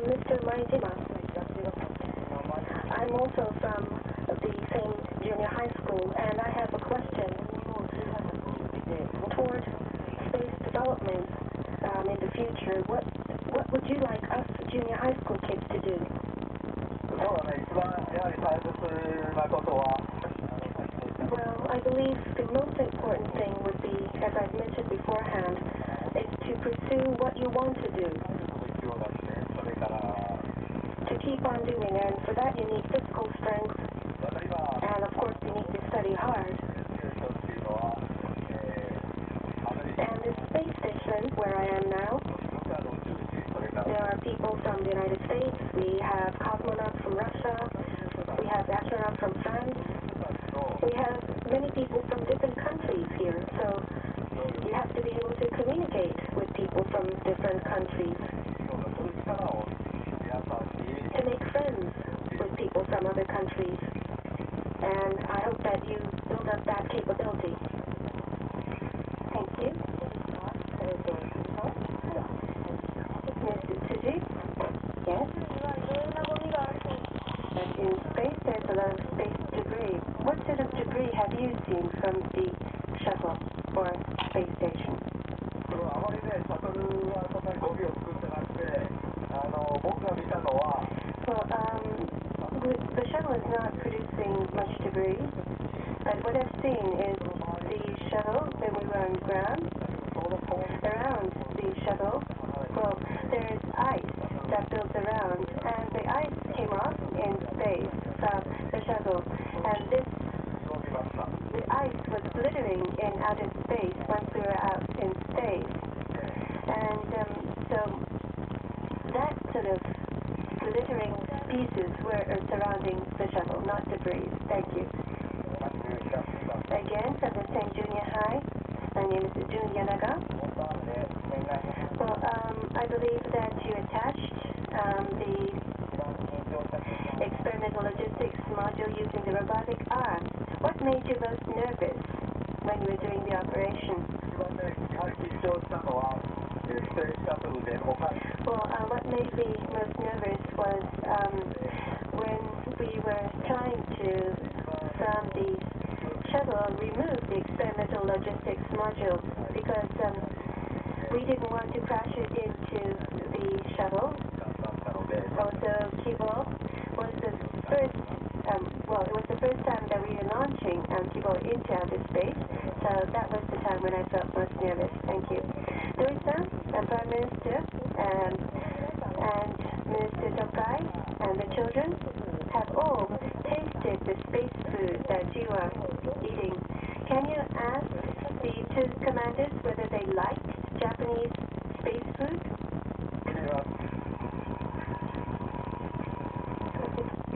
Mr. Maijima. I'm also from the same junior high school, and I have a question toward space development in the future. What would you like us junior high school kids to do? Well, I believe the most important thing would be, as I've mentioned beforehand, is to pursue what you want to do. To keep on doing, and for that you need physical strength, and of course you need to study hard. And the space station where I am now, there are people from the United States, we have cosmonauts from Russia, we have astronauts from France, we have many people from different countries here, so you have to be able to communicate with people from different countries, to make friends with people from other countries, and I hope that you build up that capability. Thank you. Mr. Tsuji? Yes? In space, there's a lot of space debris. What sort of debris have you seen from the shuttle or space station? Well, the shuttle is not producing much debris, but what I've seen is the shuttle, when we were on ground, around the shuttle, well, there is ice that builds around, and the ice came off in space from the shuttle, and the ice was glittering in outer space once we were out in space, and so that sort of glittering pieces were surrounding the shuttle, not debris. Thank you. Again, from the same junior high, my name is Jun Yanaga. Well, I believe that you attached the experimental logistics module using the robotic arm. What made you most nervous when you were doing the operation? Well, what made me most nervous was when we were trying to, from the shuttle, remove the experimental logistics module, because we didn't want to crash it into the shuttle. Also, Kibo was the first, it was the first time that we were launching Kibo into outer space, so that was the time when I felt most nervous. Thank you. Doi-san, Prime Minister, and Minister Tokai, and the children have all tasted the space food that you are eating. Can you ask the two commanders whether they liked Japanese space food?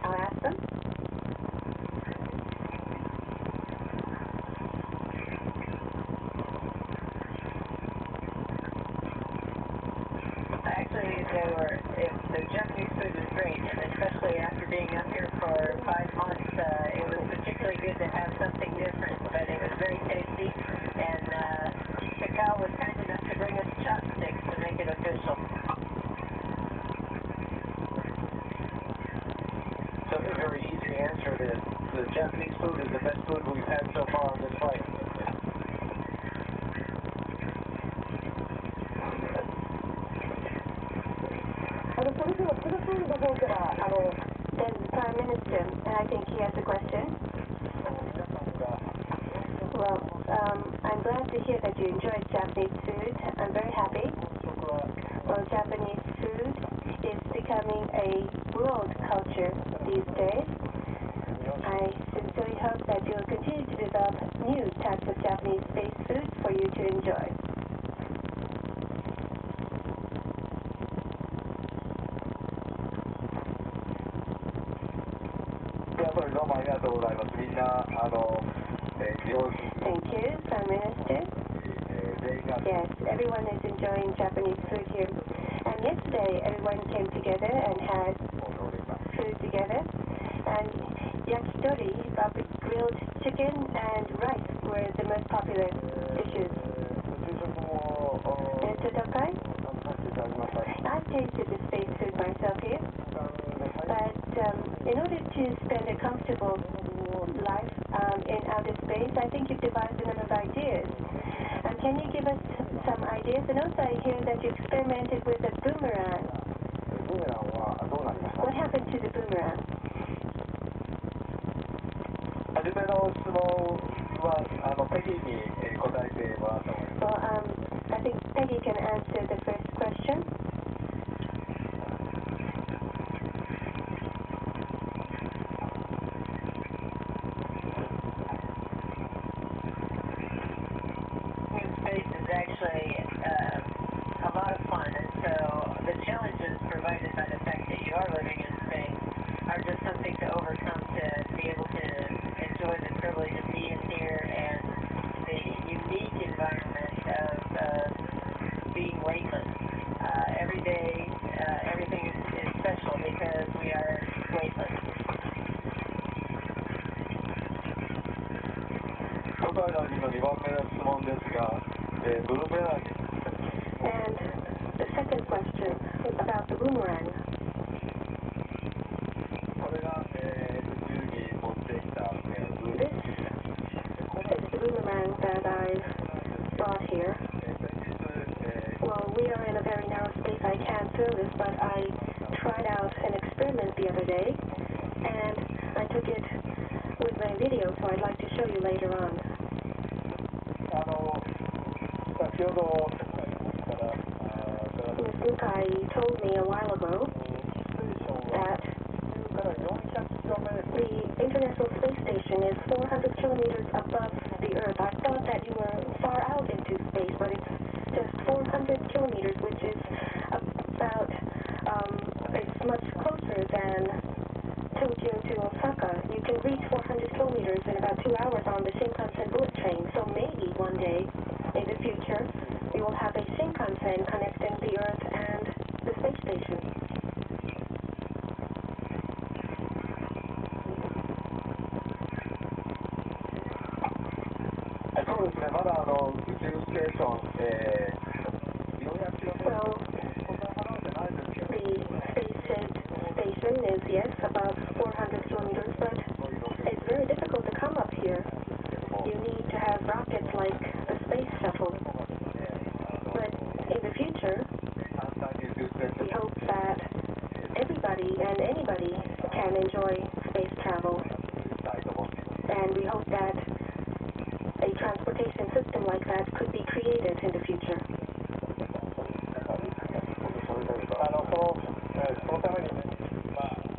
I'll ask them. The Japanese food was great, and especially after being up here for 5 months, it was particularly good to have something different, but it was very tasty, and Takao was kind enough to bring us chopsticks to make it official. So a very easy answer is the Japanese food is the best food we've had so far on this flight. Then the Prime Minister, and I think he has a question. Well, I'm glad to hear that you enjoyed Japanese food. I'm very happy. Well, Japanese food is becoming a world culture these days. I sincerely hope that you will continue to develop new types of Japanese space food for you to enjoy. どうもありがとうございます。みんなThank you, Prime Minister. Yes, everyone is enjoying Japanese food here. And yesterday, everyone came together and had food together. And yakitori, grilled chicken, and rice were the most popular dishes. Mr. Tokai? I've tasted the space food myself. okay. But in order to spend a comfortable life in outer space, I think you've devised a number of ideas. Can you give us some ideas? And also I hear that you experimented with a boomerang. What happened to the boomerang? 初めの質問はペギーに答えてもらった方がいい。Well, I think Peggy can answer the first question. Space is actually a lot of fun, and so the challenges provided by the fact that you are living in space are just something to overcome to be able to enjoy the privilege of being here and the unique environment of being weightless. Every day, everything is special because we are weightless. 初回の2番目の質問ですが、ブルーメラン And the second question about the boomerang. これが、宇宙に持ってきた、This is the boomerang that I brought here. Well, we are in a very narrow space. I can't throw this, but I tried out an experiment the other day, and I took it with my video, so I'd like to show you later on. 先ほど Ms. Mukai told me a while ago that the International Space Station is 400 kilometers above the Earth. I thought that you were far out into space, but it's just 400 kilometers, which is about, it's much closer than Tokyo to Osaka. You can reach 400 kilometers in about 2 hours on the Shinkansen bullet train, so maybe one day in the future we will have a Shinkansen connecting the Earth and the space station. そうですね、まだ宇宙ステーション、400キロメートル The space station is, yes, about 400 kilometers, but it's very difficult to come up here. You need to have rockets like the space shuttle. But in the future, we hope that everybody and anybody can enjoy space travel. And we hope that a transportation system like that could be created in the future.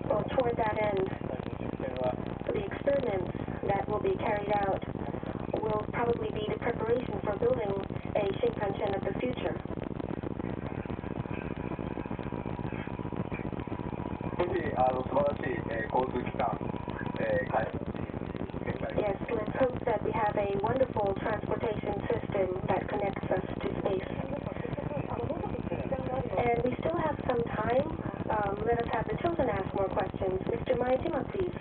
Well, toward that end, the experiments that will be carried out will probably be the preparation for building a Shinkansen of the future. Yes, let's hope that we have a wonderful transportation system that connects us to space. And we still have some time. Let us have the children ask more questions. Mr. Mayatima, please.